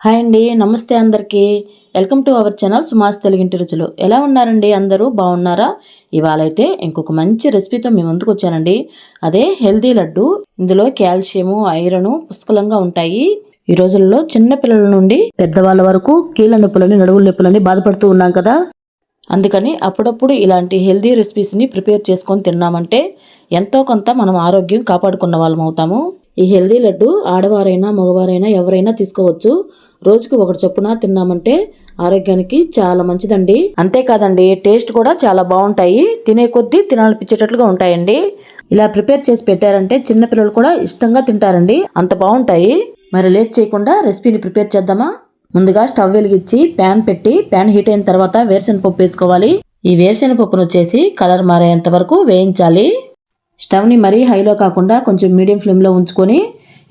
Hi అండి, నమస్తే అందరికీ. వెల్కమ్ టు అవర్ ఛానల్ సుమాస్ తెలుగింటి రుచులు. ఎలా ఉన్నారండి? అందరూ బాగున్నారా? ఇవాళ అయితే ఇంకొక మంచి రెసిపీతో మీ ముందుకు వచ్చానండి. అదే హెల్దీ లడ్డు. ఇందులో కాల్షియము, ఐరన్ పుష్కలంగా ఉంటాయి. ఈ రోజుల్లో చిన్న పిల్లల నుండి పెద్దవాళ్ళ వరకు కీళ్ళ నొప్పులని, నడువుల నొప్పులని బాధపడుతూ ఉన్నాం కదా. అందుకని అప్పుడప్పుడు ఇలాంటి హెల్దీ రెసిపీస్ని ప్రిపేర్ చేసుకొని తిన్నామంటే ఎంతో కొంత మనం ఆరోగ్యం కాపాడుకున్న వాళ్ళం అవుతాము. ఈ హెల్దీ లడ్డు ఆడవారైనా మగవారైనా ఎవరైనా తీసుకోవచ్చు. రోజుకి ఒకటి చొప్పున తిన్నామంటే ఆరోగ్యానికి చాలా మంచిదండి. అంతేకాదండి, టేస్ట్ కూడా చాలా బాగుంటాయి. తినే కొద్దీ తినాలనిపించేటట్లుగా ఉంటాయండి. ఇలా ప్రిపేర్ చేసి పెట్టారంటే చిన్నపిల్లలు కూడా ఇష్టంగా తింటారండి, అంత బాగుంటాయి. మరి లేట్ చేయకుండా రెసిపీని ప్రిపేర్ చేద్దామా? ముందుగా స్టవ్ వెలిగించి ప్యాన్ పెట్టి, ప్యాన్ హీట్ అయిన తర్వాత వేరుశనగపప్పు వేసుకోవాలి. ఈ వేరుశనగపప్పును వచ్చేసి కలర్ మారేంత వరకు వేయించాలి. స్టవ్ని మరీ హైలో కాకుండా కొంచెం మీడియం ఫ్లేమ్లో ఉంచుకొని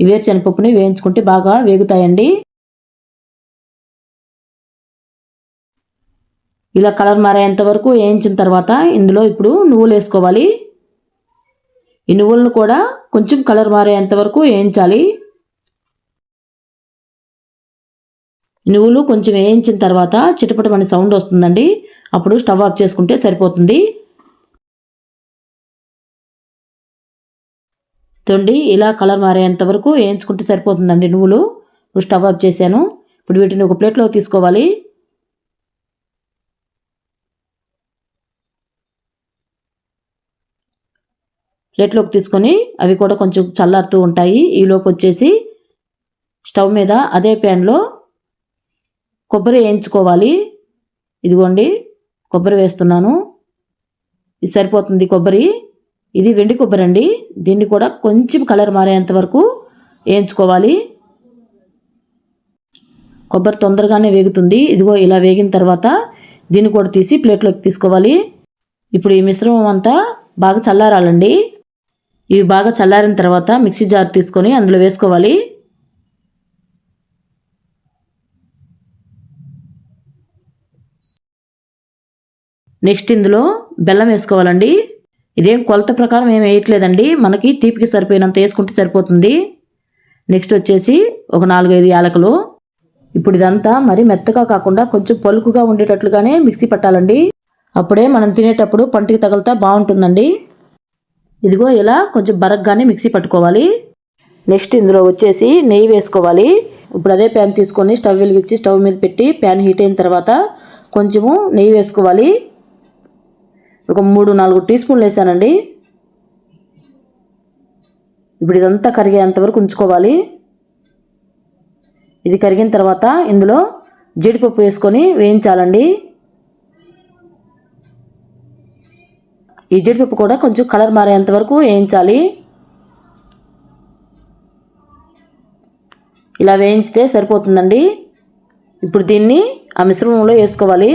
ఈ వేరుశనగపప్పుని వేయించుకుంటే బాగా వేగుతాయండి. ఇలా కలర్ మారేంత వరకు వేయించిన తర్వాత ఇందులో ఇప్పుడు నువ్వులు వేసుకోవాలి. ఈ నువ్వులను కూడా కొంచెం కలర్ మారేంత వరకు వేయించాలి. నువ్వులు కొంచెం వేయించిన తర్వాత చిటపటమని సౌండ్ వస్తుందండి. అప్పుడు స్టవ్ ఆఫ్ చేసుకుంటే సరిపోతుంది. తొండి ఇలా కలర్ మారేంత వరకు వేయించుకుంటే సరిపోతుందండి నువ్వులు. ఇప్పుడు స్టవ్ ఆఫ్ చేశాను. ఇప్పుడు వీటిని ఒక ప్లేట్లో తీసుకోవాలి. ప్లేట్లోకి తీసుకొని అవి కూడా కొంచెం చల్లారుతూ ఉంటాయి. ఈలోపు వచ్చేసి స్టవ్ మీద అదే ప్యాన్లో కొబ్బరి వేయించుకోవాలి. ఇదిగోండి, కొబ్బరి వేస్తున్నాను. ఇది సరిపోతుంది కొబ్బరి. ఇది వెండి కొబ్బరి అండి. దీన్ని కూడా కొంచెం కలర్ మారేంత వరకు వేయించుకోవాలి. కొబ్బరి తొందరగానే వేగుతుంది. ఇదిగో ఇలా వేగిన తర్వాత దీన్ని కూడా తీసి ప్లేట్లోకి తీసుకోవాలి. ఇప్పుడు ఈ మిశ్రమం అంతా బాగా చల్లారాలండి. ఇవి బాగా చల్లారిన తర్వాత మిక్సీ జార్ తీసుకొని అందులో వేసుకోవాలి. నెక్స్ట్ ఇందులో బెల్లం వేసుకోవాలండి. ఇదేం కొలత ప్రకారం ఏం వేయట్లేదండి, మనకి తీపికి సరిపోయినంత వేసుకుంటే సరిపోతుంది. నెక్స్ట్ వచ్చేసి ఒక 4-5 యాలకులు. ఇప్పుడు ఇదంతా మరి మెత్తగా కాకుండా కొంచెం పలుకుగా ఉండేటట్లుగానే మిక్సీ పట్టాలండి. అప్పుడే మనం తినేటప్పుడు పంటికి తగులుతా బాగుంటుందండి. ఇదిగో ఇలా కొంచెం బరగ్గానే మిక్సీ పట్టుకోవాలి. నెక్స్ట్ ఇందులో వచ్చేసి నెయ్యి వేసుకోవాలి. ఇప్పుడు అదే ప్యాన్ తీసుకొని స్టవ్ వెలిగించి స్టవ్ మీద పెట్టి ప్యాన్ హీట్ అయిన తర్వాత కొంచెము నెయ్యి వేసుకోవాలి. ఒక 3-4 టీ స్పూన్లు వేసానండి. ఇప్పుడు ఇదంతా కరిగేంత వరకు ఉంచుకోవాలి. ఇది కరిగిన తర్వాత ఇందులో జీడిపప్పు వేసుకొని వేయించాలండి. ఈ జీడిపప్పు కూడా కొంచెం కలర్ మారేంత వరకు వేయించాలి. ఇలా వేయించితే సరిపోతుందండి. ఇప్పుడు దీన్ని ఆ మిశ్రమంలో వేసుకోవాలి.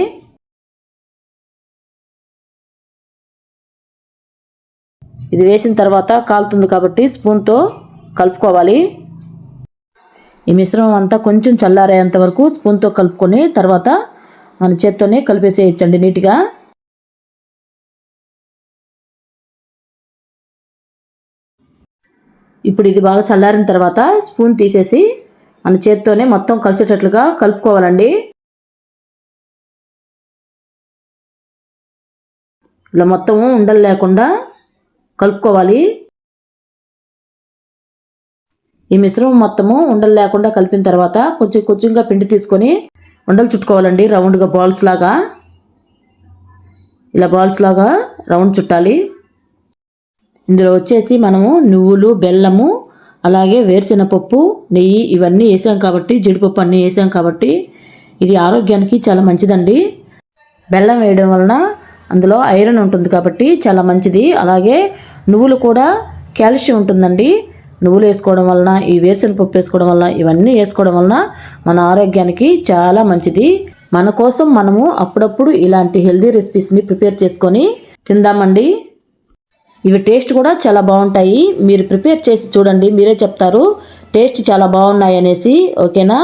ఇది వేసిన తర్వాత కాలుతుంది కాబట్టి స్పూన్తో కలుపుకోవాలి. ఈ మిశ్రమం అంతా కొంచెం చల్లారేంత వరకు స్పూన్తో కలుపుకొని తర్వాత మన చేత్తోనే కలిపేసేయచ్చండి నీట్గా. ఇప్పుడు ఇది బాగా చల్లారిన తర్వాత స్పూన్ తీసేసి మన చేత్తోనే మొత్తం కలిసేటట్లుగా కలుపుకోవాలండి. ఇలా మొత్తం ఉండలు లేకుండా కలుపుకోవాలి. ఈ మిశ్రమం మొత్తము ఉండలు లేకుండా కలిపిన తర్వాత కొంచెం కొంచెంగా పిండి తీసుకొని ఉండలు చుట్టుకోవాలండి. రౌండ్గా బాల్స్ లాగా, ఇలా బాల్స్ లాగా రౌండ్ చుట్టాలి. ఇందులో వచ్చేసి మనము నువ్వులు, బెల్లము, అలాగే వేరుశనగపప్పు, నెయ్యి ఇవన్నీ వేసాం కాబట్టి, జీడిపప్పు అన్నీ వేసాం కాబట్టి ఇది ఆరోగ్యానికి చాలా మంచిదండి. బెల్లం వేయడం వలన అందులో ఐరన్ ఉంటుంది కాబట్టి చాలా మంచిది. అలాగే నువ్వులు కూడా కాల్షియం ఉంటుందండి. నువ్వులు వేసుకోవడం వలన, ఈ వేరుశనగపప్పు వేసుకోవడం వలన, ఇవన్నీ వేసుకోవడం వలన మన ఆరోగ్యానికి చాలా మంచిది. మన కోసం మనము అప్పుడప్పుడు ఇలాంటి హెల్దీ రెసిపీస్ని ప్రిపేర్ చేసుకొని తిందామండి. ఇవి టేస్ట్ కూడా చాలా బాగుంటాయి. మీరు ప్రిపేర్ చేసి చూడండి, మీరే చెప్తారు టేస్ట్ చాలా బాగున్నాయి అనేసి. ఓకేనా?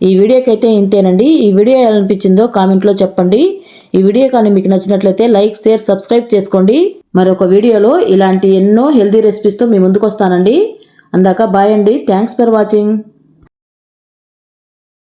ఈ వీడియోకి అయితే ఇంతేనండి. ఈ వీడియో ఎలా అనిపించిందో కామెంట్లో చెప్పండి. ఈ వీడియో కానీ మీకు నచ్చినట్లయితే లైక్, షేర్, సబ్స్క్రైబ్ చేసుకోండి. మరొక వీడియోలో ఇలాంటి ఎన్నో హెల్దీ రెసిపీస్తో మీ ముందుకు వస్తానండి. అందాక బాయ్ అండి. Thanks for watching.